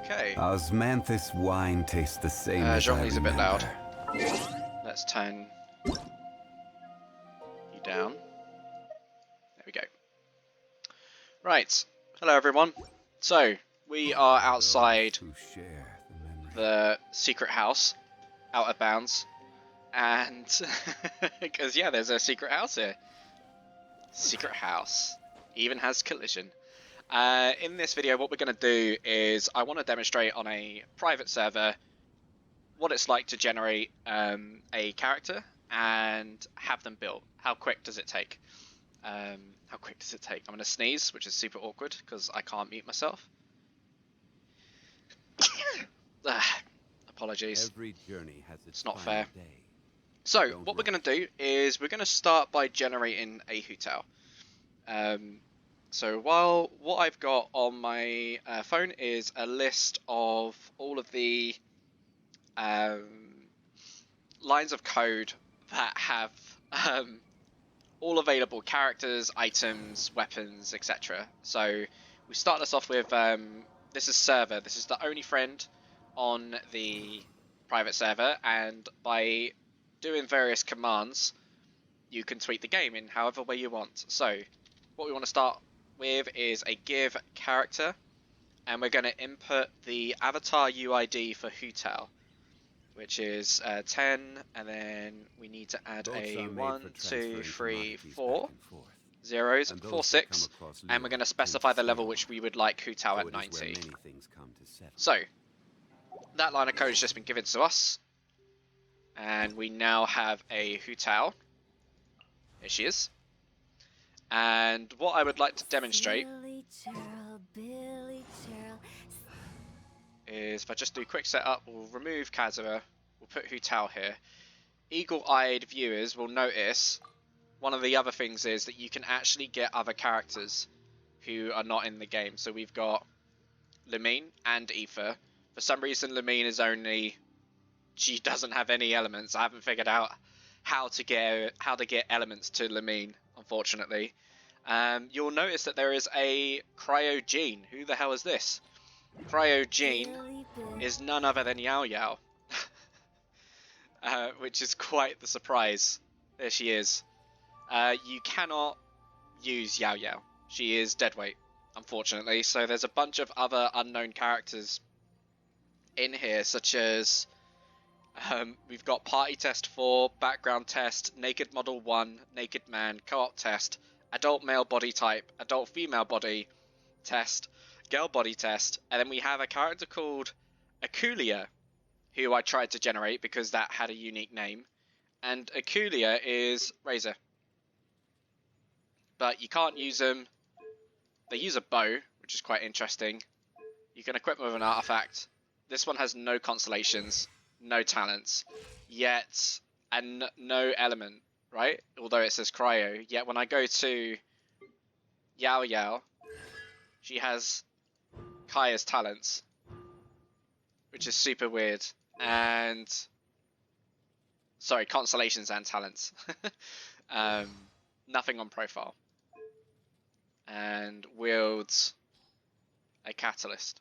Okay. Osmanthus wine tastes the same as I Zhongli's a bit loud. remember. Let's turn you down. There we go. Right. Hello, everyone. So, we are outside Who share the memory. the secret house, out of bounds. And, because, yeah, there's a secret house here. Secret house. Even has collision. In this video, what we're going to do is I want to demonstrate on a private server what it's like to generate a character and have them built. How quick does it take? I'm going to sneeze, which is super awkward because I can't mute myself. Apologies. Every journey has It's not final fair. day. So, Don't what we're going rush. to do is we're going to start by generating a Hu Tao. So what I've got on my phone is a list of all of the lines of code that have all available characters, items, weapons, etc. So we start this off with this is server. This is the only friend on the private server, and by doing various commands, you can tweak the game in however way you want. So what we want to start with is a give character, and we're going to input the avatar UID for Hu Tao, which is 10, and then we need to add Boats a are made 1, for 2, transferring 3, commodities 4 back and forth. zeros, And those 4, that 6, come across and we're going to Leo specify tend to the level stay which on. we would like Hu Tao So at it is where 90. many things come to settle. So that line of code has just been given to us, and we now have a Hu Tao. Here she is. And what I would like to demonstrate is if I just do a quick setup, we'll remove Kazuma, we'll put Hu Tao here. Eagle-eyed viewers will notice one of the other things is that you can actually get other characters who are not in the game. So we've got Lumine and Aoife. For some reason, Lumine is only... she doesn't have any elements. I haven't figured out how to get elements to Lumine, unfortunately. You'll notice that there is a Cryo Gene. Who the hell is this? Cryo Gene is none other than Yao Yao. Which is quite the surprise. There she is. You cannot use Yao Yao. She is deadweight, unfortunately. So there's a bunch of other unknown characters in here, such as we've got Party Test 4, Background Test, Naked Model 1, Naked Man, Co-op Test, Adult Male Body Type, Adult Female Body Test, Girl Body Test, and then we have a character called Akulia, who I tried to generate because that had a unique name. And Akulia is Razor. But you can't use them. They use a bow, which is quite interesting. You can equip them with an artifact. This one has no constellations, no talents, yet, and no element, right? Although it says cryo. Yet when I go to Yao Yao, she has Kaya's talents, which is super weird. And sorry, constellations and talents. Nothing on profile. And wields a catalyst.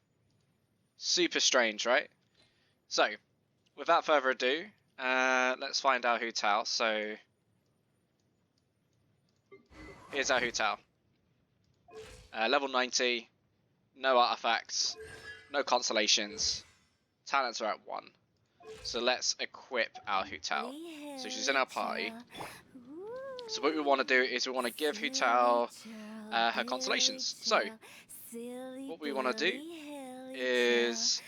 Super strange, right? So, without further ado, let's find our Hu Tao. So, here's our Hu Tao. Level 90, no artifacts, no constellations, talents are at 1. So let's equip our Hu Tao. So she's in our party. So what we want to do is we want to give Hu Tao her constellations. So what we want to do is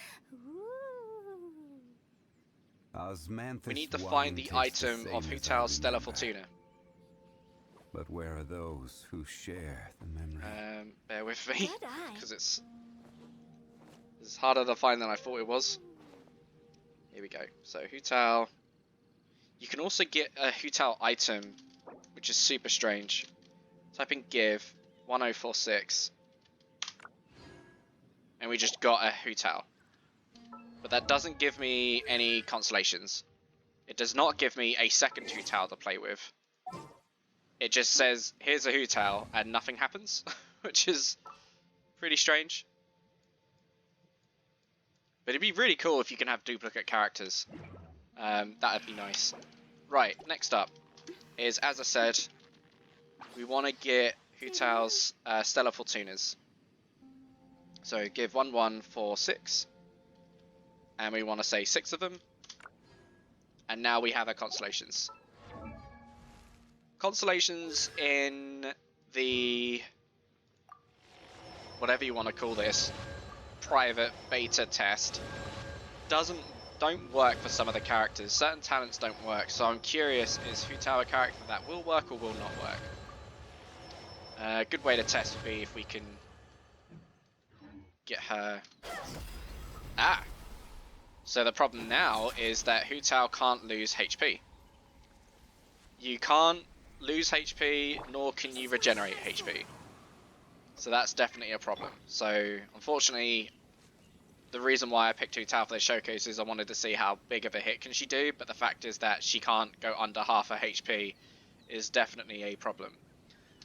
we need to find the item of Hu Tao's Stellar Fortuna. But where are those who share the memory? Bear with me, because it's harder to find than I thought it was. Here we go. So Hu Tao. You can also get a Hu Tao item, which is super strange. Type in give 1046, and we just got a Hu Tao. But that doesn't give me any constellations. It does not give me a second Hu Tao to play with. It just says, here's a Hu Tao, and nothing happens, which is pretty strange. But it'd be really cool if you can have duplicate characters. That'd be nice. Right, next up is, as I said, we want to get Hu Tao's Stellar Fortunas. So give 1/1 for 6. And we want to say 6 of them. And now we have our constellations. Constellations in the, whatever you want to call this, private beta test don't work for some of the characters. Certain talents don't work, so I'm curious, is Hu Tao a character that will work or will not work? A good way to test would be if we can get her... Ah! So the problem now is that Hu Tao can't lose HP. You can't lose HP, nor can you regenerate HP. So that's definitely a problem. So unfortunately, the reason why I picked Hu Tao for the showcase is I wanted to see how big of a hit can she do, but the fact is that she can't go under half her HP is definitely a problem.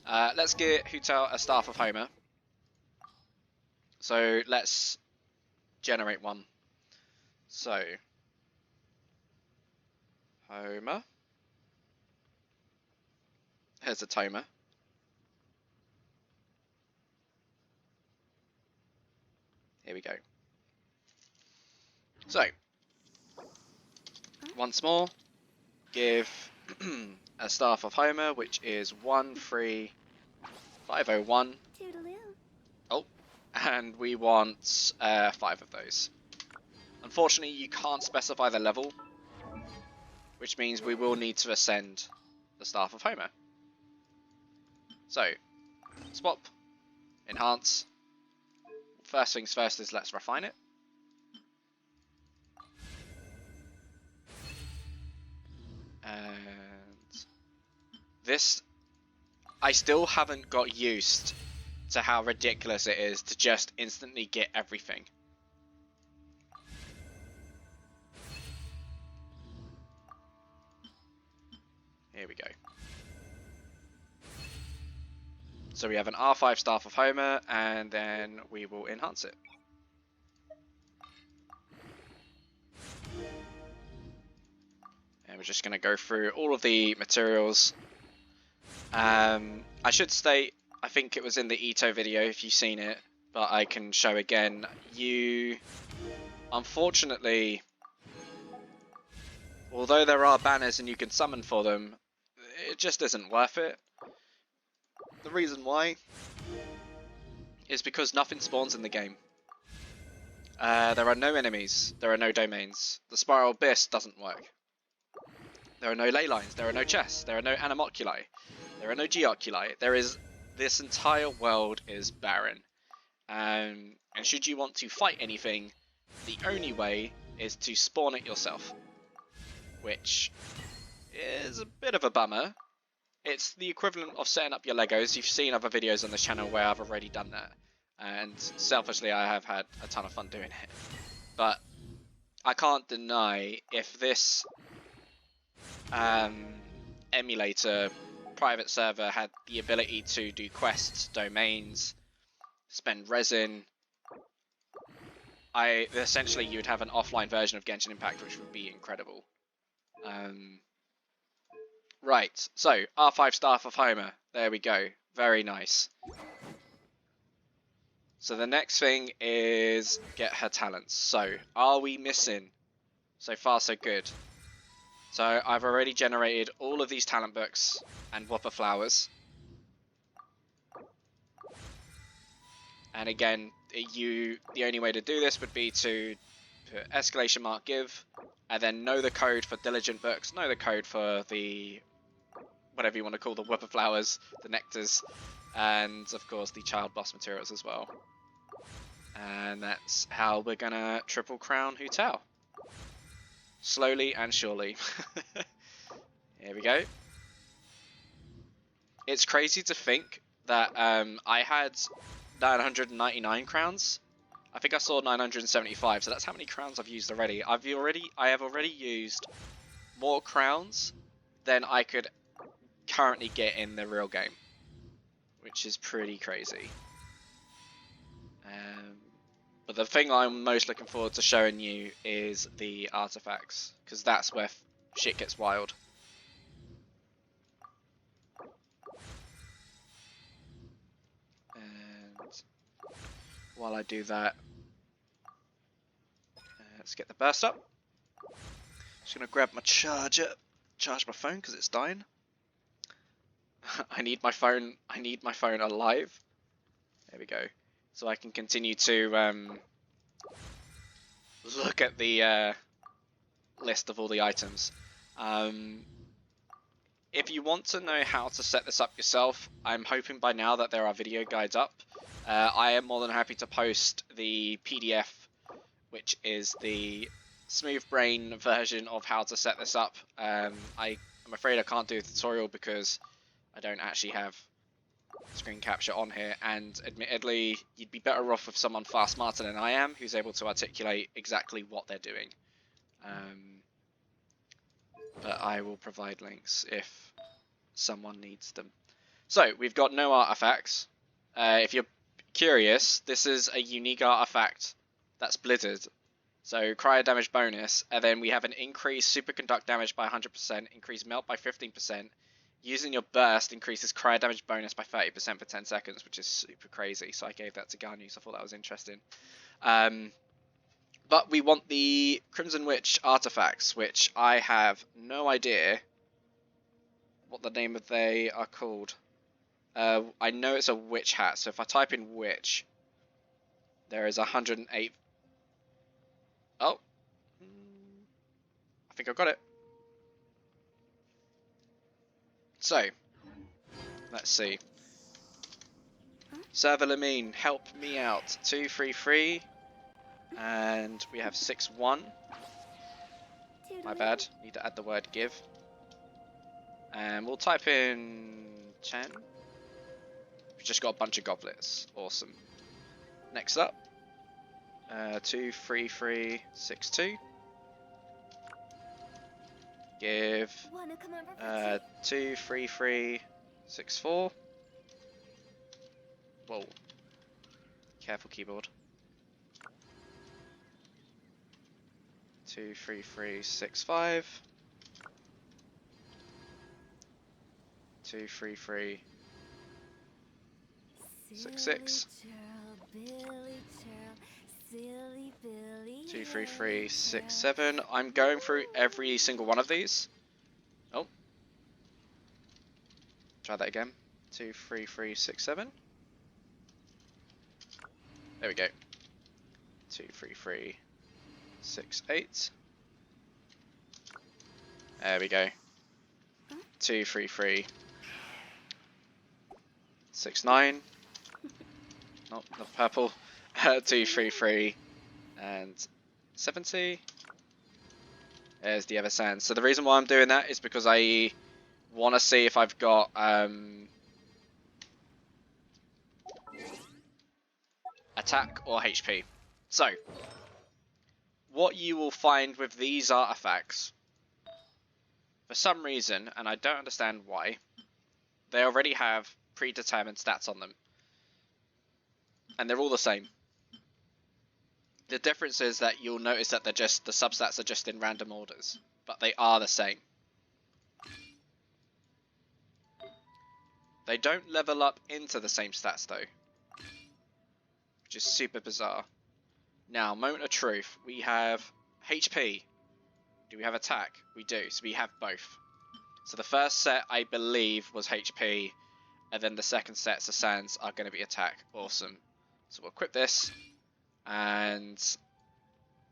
Let's get Hu Tao a Staff of Homer. So let's generate one. So, Homer. Here's a Tomer. Here we go. So, once more, give a Staff of Homer, which is 13501. Oh, and we want 5 of those. Unfortunately, you can't specify the level, which means we will need to ascend the Staff of Homer. So, swap, enhance. First things first is let's refine it. And this, I still haven't got used to how ridiculous it is to just instantly get everything. Here we go. So we have an R5 Staff of Homer, and then we will enhance it. And we're just going to go through all of the materials. I should state, I think it was in the Ito video if you've seen it, but I can show again. You, unfortunately, although there are banners and you can summon for them, it just isn't worth it. The reason why is because nothing spawns in the game. There are no enemies, there are no domains. The Spiral Abyss doesn't work. There are no ley lines, there are no chests, there are no animoculi, there are no geoculi. This entire world is barren. And should you want to fight anything, the only way is to spawn it yourself. Which is a bit of a bummer. It's the equivalent of setting up your Legos. You've seen other videos on this channel where I've already done that. And selfishly, I have had a ton of fun doing it. But I can't deny, if this emulator private server had the ability to do quests, domains, spend resin, essentially you'd have an offline version of Genshin Impact, which would be incredible. Right, so R5 Staff of Homer, there we go, very nice. So the next thing is get her talents. So, are we missing? So far so good. So I've already generated all of these talent books and Whopper Flowers. And again, the only way to do this would be to put exclamation mark give, and then know the code for Diligent Books, know the code for the, whatever you want to call the Whopper Flowers, the Nectars, and of course the Child Boss materials as well. And that's how we're gonna triple crown Hu Tao. Slowly and surely. Here we go. It's crazy to think that I had 999 crowns. I think I saw 975, so that's how many crowns I've used already. I have already used more crowns than I could currently get in the real game, which is pretty crazy. But the thing I'm most looking forward to showing you is the artifacts, because that's where shit gets wild. And while I do that, let's get the burst up. Just gonna grab my charger, charge my phone because it's dying. I need my phone alive. There we go. So I can continue to look at the list of all the items. If you want to know how to set this up yourself, I'm hoping by now that there are video guides up. I am more than happy to post the PDF, which is the smooth brain version of how to set this up. I'm afraid I can't do a tutorial because I don't actually have screen capture on here, and admittedly you'd be better off with someone far smarter than I am who's able to articulate exactly what they're doing. But I will provide links if someone needs them. So we've got no artifacts. If you're curious, this is a unique artifact that's blizzard. So cryo damage bonus, and then we have an increased superconduct damage by 100%, increased melt by 15%. Using your burst increases cryo damage bonus by 30% for 10 seconds, which is super crazy. So I gave that to Garnews. I thought that was interesting. But we want the Crimson Witch artifacts, which I have no idea what the name of they are called. I know it's a witch hat, so if I type in witch, there is 108. Oh, I think I've got it. So, let's see. Server Lamine, help me out. 233. And we have 6-1. My bad. Need to add the word give. And we'll type in 10. We've just got a bunch of goblets. Awesome. Next up. 23362. Give 23364. Whoa. Careful keyboard. 23365. 23366. 23367. I'm going through every single one of these. Oh. Try that again. 23367. There we go. 23368. There we go. 23369. Not the purple. 233 and 70. There's the other sand. So the reason why I'm doing that is because I want to see if I've got attack or HP. So what you will find with these artifacts, for some reason, and I don't understand why, they already have predetermined stats on them. And they're all the same. The difference is that you'll notice that they're just, the substats are just in random orders, but they are the same. They don't level up into the same stats though, which is super bizarre. Now, moment of truth, we have HP. Do we have attack? We do, so we have both. So the first set, I believe, was HP, and then the second sets of sands are going to be attack. Awesome. So we'll equip this, and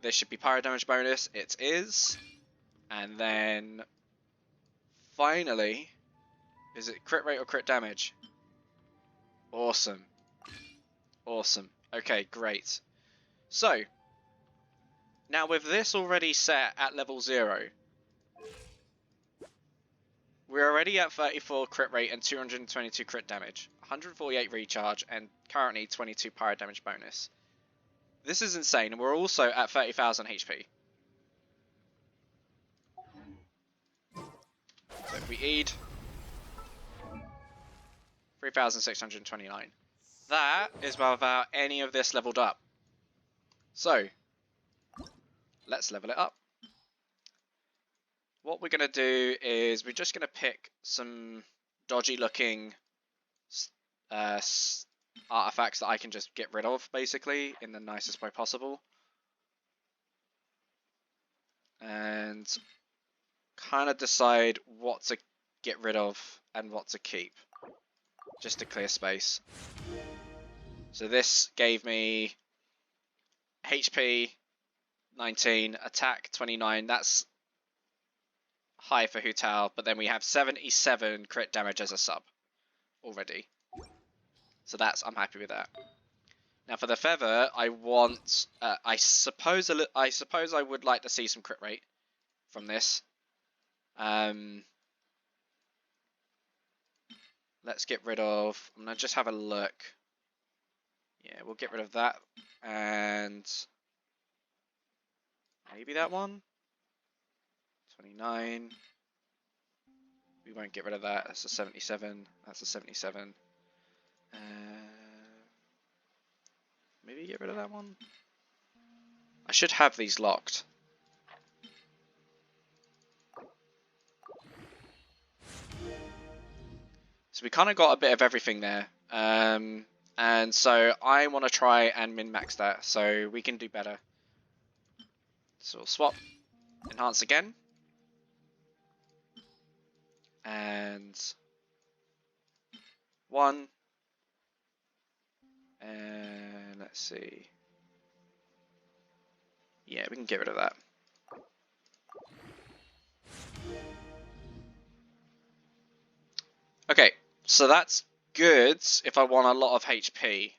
this should be pyro damage bonus. It is. And then, finally, is it crit rate or crit damage? Awesome. Awesome. Okay, great. So, now with this already set at level 0, we're already at 34 crit rate and 222 crit damage, 148 recharge, and currently 22 pyro damage bonus. This is insane, and we're also at 30,000 HP. So if we ED, 3,629. That is without any of this leveled up. So, let's level it up. What we're going to do is we're just going to pick some dodgy looking artifacts that I can just get rid of, basically, in the nicest way possible. And kind of decide what to get rid of and what to keep, just to clear space. So this gave me HP 19, attack 29, that's high for Hu Tao, but then we have 77 crit damage as a sub already. So I'm happy with that. Now for the feather, I want, I suppose I would like to see some crit rate from this. Let's get rid of, I'm going to just have a look. Yeah, we'll get rid of that, and maybe that one. 29. We won't get rid of that. That's a 77. That's a 77. Maybe get rid of that one. I should have these locked. So we kind of got a bit of everything there. And so I want to try and min-max that so we can do better. So we'll swap, enhance again. And 1. And let's see. Yeah, we can get rid of that. Okay, so that's good if I want a lot of HP.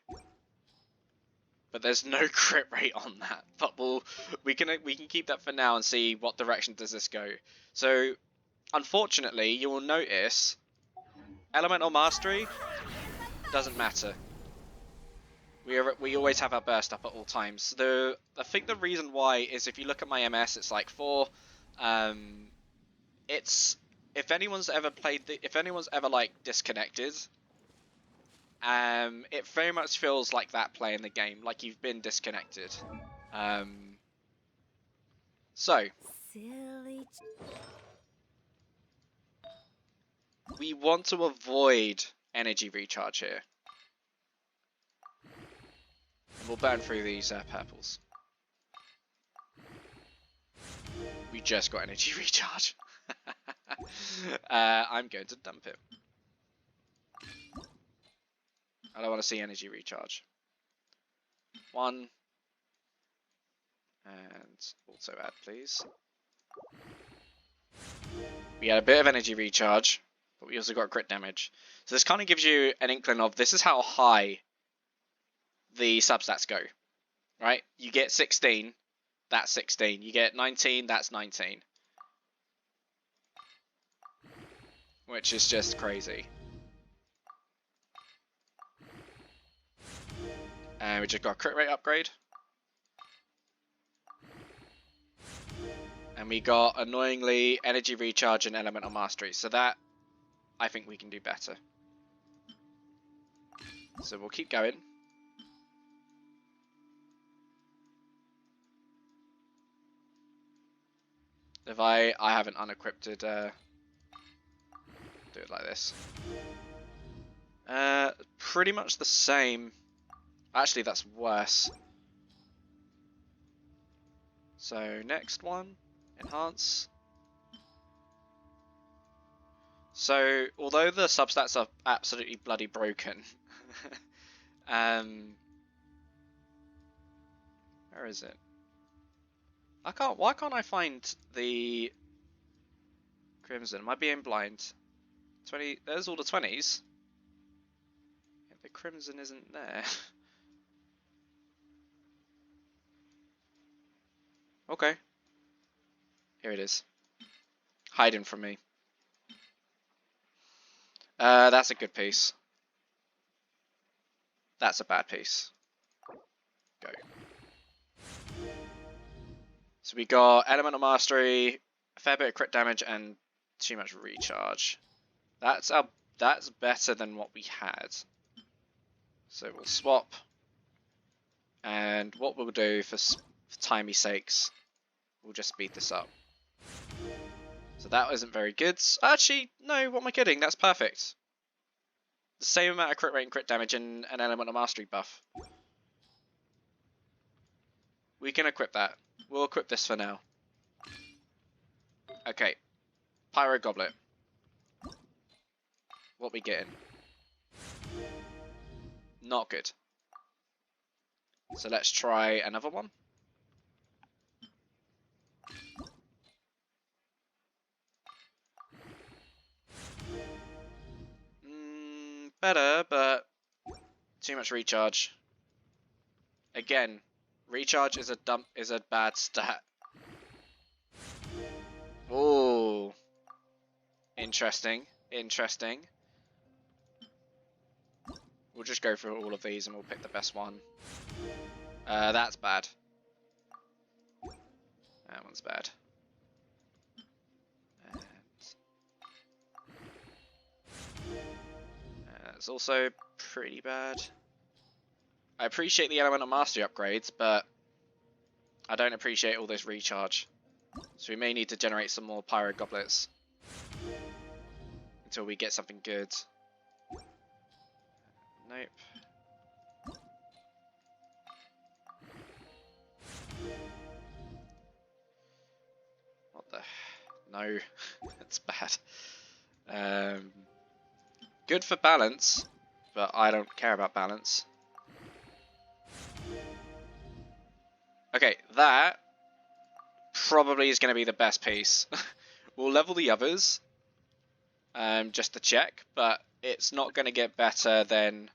But there's no crit rate on that. But we can keep that for now and see what direction does this go. So unfortunately, you will notice Elemental Mastery doesn't matter. We always have our burst up at all times. I think the reason why is if you look at my MS, it's like 4. It's if anyone's ever like disconnected, it very much feels like that playing the game, like you've been disconnected. So we want to avoid energy recharge here. And we'll burn through these purples. We just got energy recharge. I'm going to dump it. I don't want to see energy recharge. 1. And also add, please. We had a bit of energy recharge, but we also got crit damage. So this kind of gives you an inkling of this is how high the substats go, right? You get 16, that's 16. You get 19, that's 19. Which is just crazy. And we just got a crit rate upgrade. And we got, annoyingly, energy recharge and elemental mastery. So that, I think we can do better. So we'll keep going. If I haven't unequipped, do it like this. Pretty much the same. Actually, that's worse. So next one, enhance. So although the substats are absolutely bloody broken, where is it? Why can't I find the crimson? Am I being blind? 20. There's all the 20s. Yeah, the crimson isn't there. Okay. Here it is. Hiding from me. That's a good piece. That's a bad piece. Go. So we got Elemental Mastery, a fair bit of crit damage, and too much recharge. That's better than what we had. So we'll swap. And what we'll do for timey sakes, we'll just speed this up. So that isn't very good. Actually, no, what am I kidding? That's perfect. The same amount of crit rate and crit damage and an element of mastery buff. We can equip that. We'll equip this for now. Okay. Pyro Goblet. What we getting? Not good. So let's try another one. Better, but too much recharge. Again, recharge is a bad stat. Ooh. Interesting. Interesting. We'll just go through all of these and we'll pick the best one. That's bad. That one's bad. And it's also pretty bad. I appreciate the Elemental Mastery upgrades, but I don't appreciate all this recharge. So we may need to generate some more Pyro Goblets until we get something good. Nope. What the? No, that's bad. Good for balance, but I don't care about balance. Okay, that probably is going to be the best piece. We'll level the others, just to check, but it's not going to get better than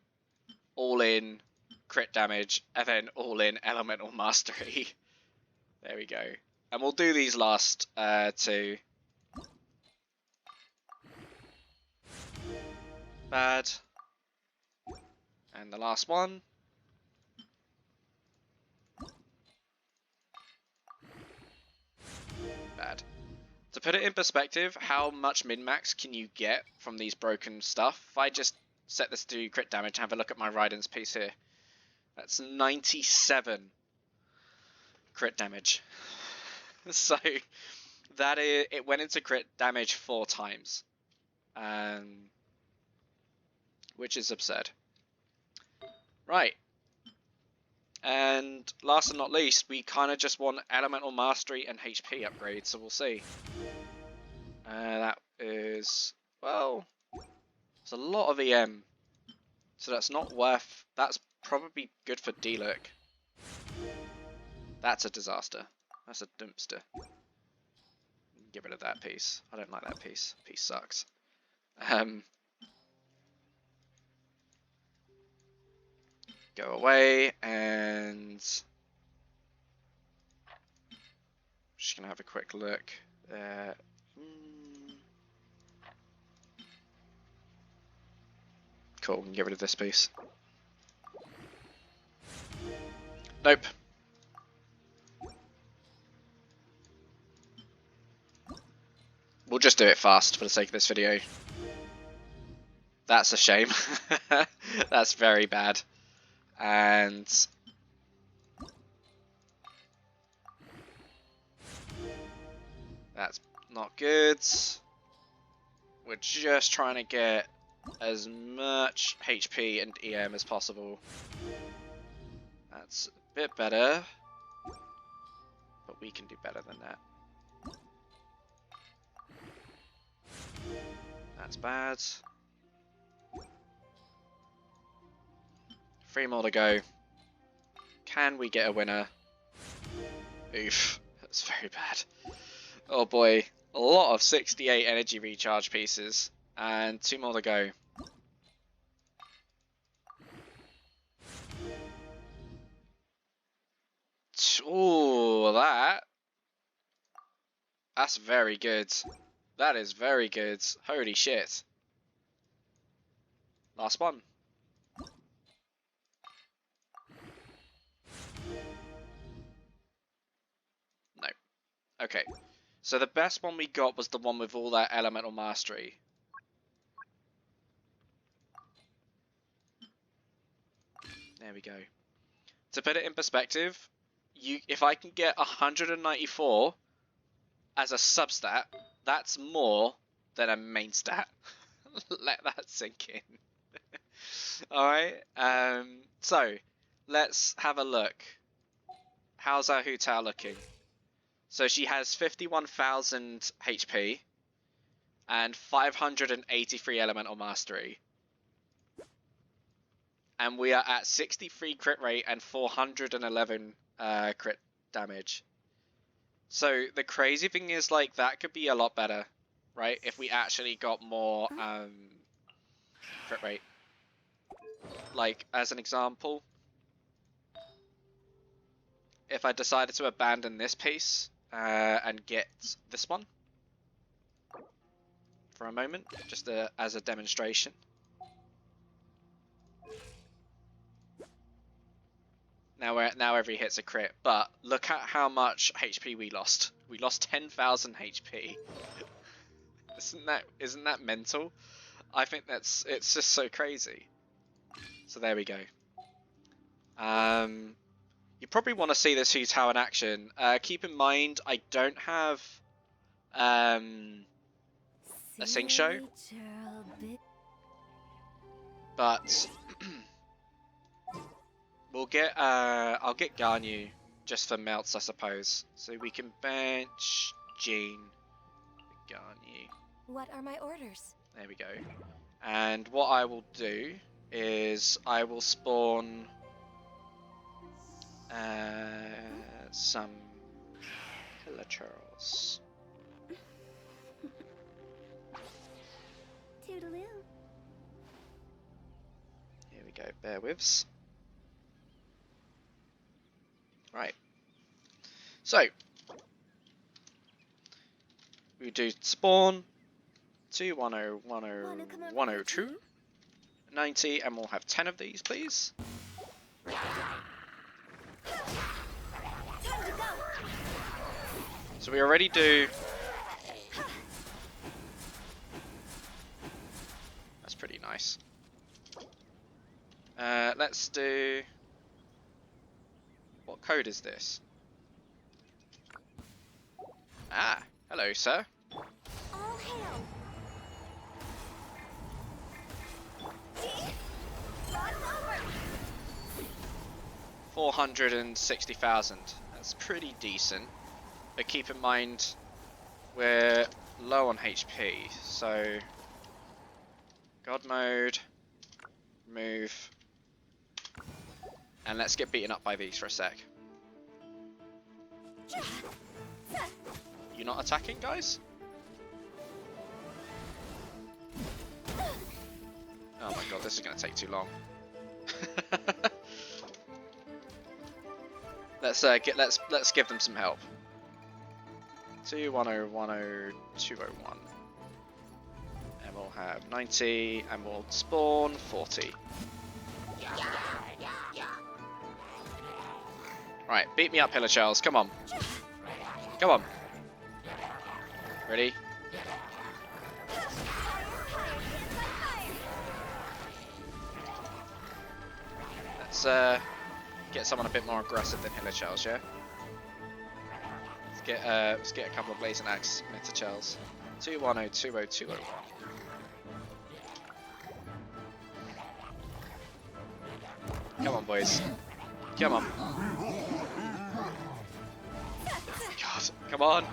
all-in crit damage and then all-in elemental mastery. There we go. And we'll do these last two. Bad. And the last one. Bad. To put it in perspective, how much min-max can you get from these broken stuff? If I just set this to crit damage, have a look at my Raiden's piece here. That's 97 crit damage. So that is, it went into crit damage 4 times, which is absurd. Right. And last and not least, we kind of just want elemental mastery and HP upgrades, so we'll see. That is, well, it's a lot of EM, so that's not worth. That's probably good for D-Lurk. That's a disaster. That's a dumpster. Get rid of that piece. I don't like that piece. Piece sucks. Go away, and just gonna have a quick look there. Cool, we can get rid of this piece. Nope. We'll just do it fast for the sake of this video. That's a shame. That's very bad. And that's not good. We're just trying to get as much HP and EM as possible. That's a bit better, but we can do better than that. That's bad. 3 more to go. Can we get a winner? Oof, that's very bad. Oh boy, a lot of 68 energy recharge pieces, and 2 more to go. Ooh, that's very good. That is very good. Holy shit. Last one. No. Okay. So the best one we got was the one with all that elemental mastery. There we go. To put it in perspective, if I can get 194 as a substat, that's more than a main stat. Let that sink in. Alright, so let's have a look. How's our Hu Tao looking? So she has 51,000 HP and 583 elemental mastery. And we are at 63 crit rate and 411 crit damage. So the crazy thing is, like, that could be a lot better, right? If we actually got more crit rate. Like, as an example, if I decided to abandon this piece and get this one for a moment, just as a demonstration. Now every hit's a crit, but look at how much HP we lost. We lost 10,000 HP. Isn't that mental? I think it's just so crazy. So there we go. You probably want to see this Hu Tao in action. Keep in mind, I don't have a Sing Show, but we'll get I'll get Ganyu just for melts, I suppose. So we can bench Jean, Ganyu. What are my orders? There we go. And what I will do is I will spawn some Hilichurls. Toodaloo. Here we go, bear withs. Right. So we do spawn 2, 10, 10, 102, 90, and we'll have 10 of these, please. So we already do. That's pretty nice. Let's do. What code is this? Ah, hello, sir. All hail. 460,000. That's pretty decent. But keep in mind, we're low on HP, so God mode, move, and let's get beaten up by these for a sec. You not attacking, guys? Oh my god, this is going to take too long. Let's give them some help. 2, 10, 10, 201. And we'll have 90, and we'll spawn 40. Right, beat me up, Pillar Charles. Come on. Come on. Ready? Let's get someone a bit more aggressive than Pillar Charles, yeah? Let's get a couple of Blazing Axe Meta Charles. 210, 20, 201. Come on, boys. Come on. God, come on.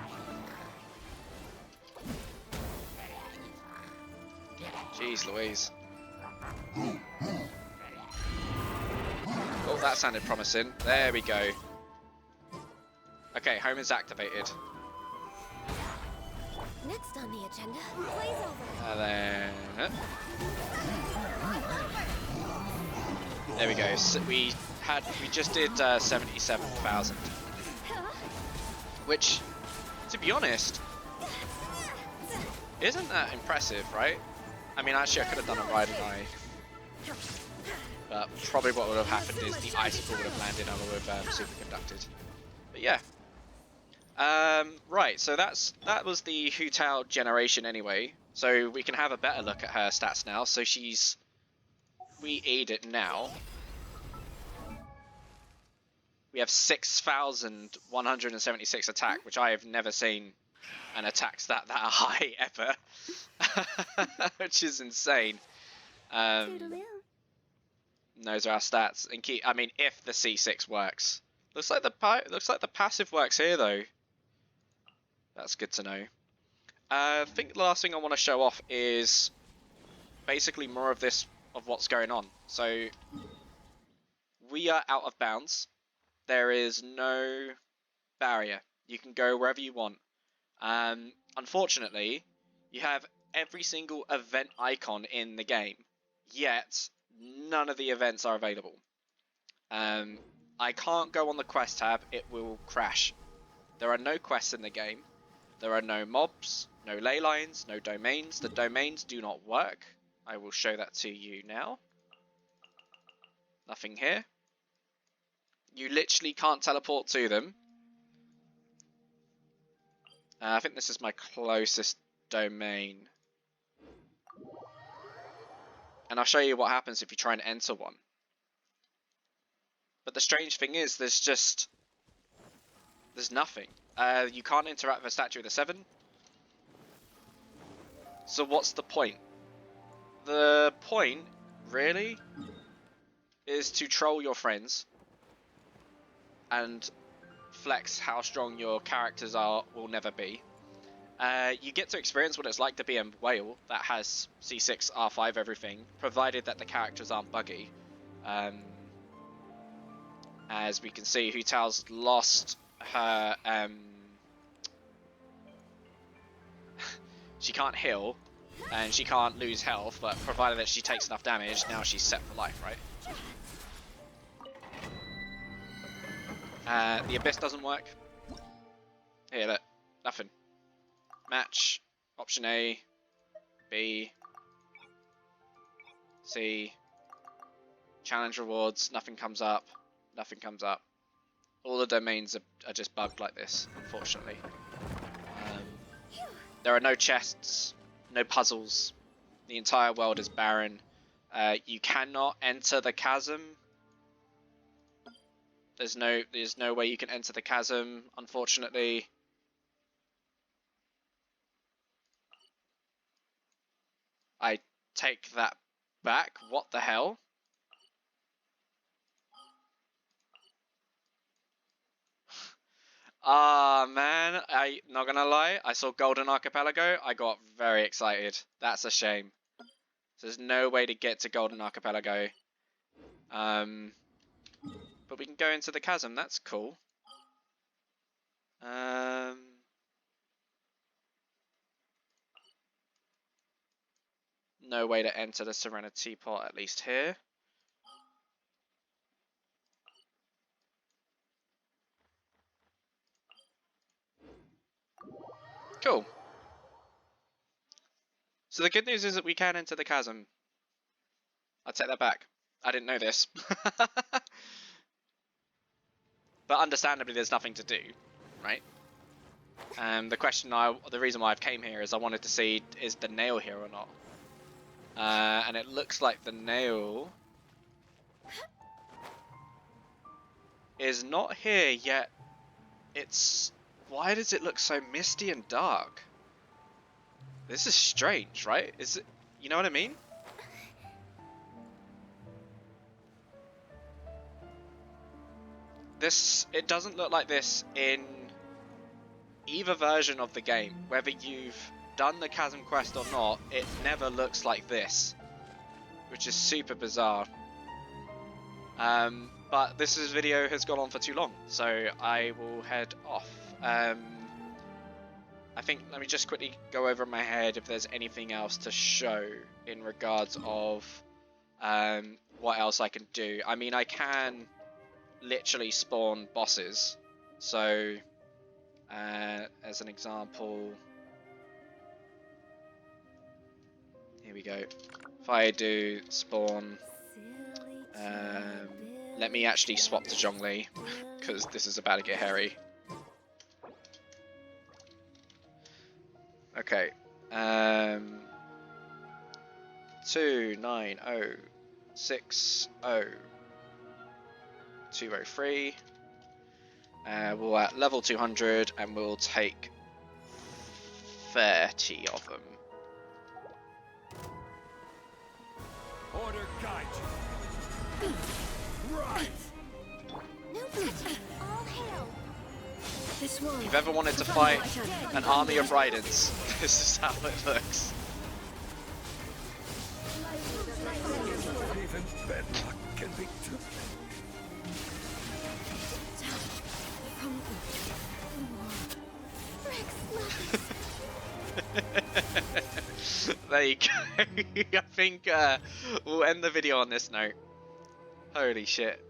Jeez Louise. Oh, that sounded promising. There we go. Okay, home is activated. Next on the agenda, blaze over. And then... There we go. So we just did 77,000. Which, to be honest, isn't that impressive, right? I mean, actually, I could have done a Ride and Eye. But probably what would have happened is the icicle would have landed and I would have superconducted. But yeah. Right, so that was the Hu Tao generation anyway. So we can have a better look at her stats now. So we aid it now. We have 6,176 attack, which I have never seen an attack stat that high ever, which is insane. Toodaloo. Those are our stats. And I mean, if the C6 works, looks like the passive works here though. That's good to know. I think the last thing I want to show off is basically more of what's going on. So we are out of bounds. There is no barrier. You can go wherever you want. Unfortunately, you have every single event icon in the game, yet none of the events are available. I can't go on the quest tab, it will crash. There are no quests in the game. There are no mobs, no ley lines, no domains. The domains do not work. I will show that to you now. Nothing here. You literally can't teleport to them. I think this is my closest domain. And I'll show you what happens if you try and enter one. But the strange thing is, there's nothing. You can't interact with a statue of the 7. So what's the point? The point, really, is to troll your friends and flex how strong your characters will never be. You get to experience what it's like to be a whale that has C6, R5, everything, provided that the characters aren't buggy. As we can see, Hu Tao's lost her... she can't heal, and she can't lose health, but provided that she takes enough damage, now she's set for life, right? The Abyss doesn't work. Here, look. Nothing. Match. Option A. B. C. Challenge rewards. Nothing comes up. Nothing comes up. All the domains are just bugged like this, unfortunately. There are no chests. No puzzles. The entire world is barren. You cannot enter the chasm. There's no way you can enter the chasm, unfortunately. I take that back. What the hell? Ah, man, not gonna lie, I saw Golden Archipelago, I got very excited. That's a shame. There's no way to get to Golden Archipelago. But we can go into the chasm, that's cool. No way to enter the Serenity Pot, at least here. Cool. So the good news is that we can enter the chasm. I take that back. I didn't know this. But understandably, there's nothing to do, right? The reason why I've came here is I wanted to see, is the nail here or not? And it looks like the nail is not here yet. Why does it look so misty and dark? This is strange, right? Is it, you know what I mean? It doesn't look like this in either version of the game. Whether you've done the chasm quest or not, it never looks like this, which is super bizarre. But this video has gone on for too long, so I will head off. I think, let me just quickly go over in my head if there's anything else to show in regards of what else I can do. I mean, I can literally spawn bosses. So, as an example, here we go. If I do spawn, let me actually swap to Zhongli, because this is about to get hairy. Okay, 29060 203 We'll at level 200 and we'll take 30 of them. Order guide you. Right. No touching. All hail. This one. If you've ever wanted to fight an army of Raidens, this is how it looks. Even bedrock can be too. There you go. I think we'll end the video on this note. Holy shit.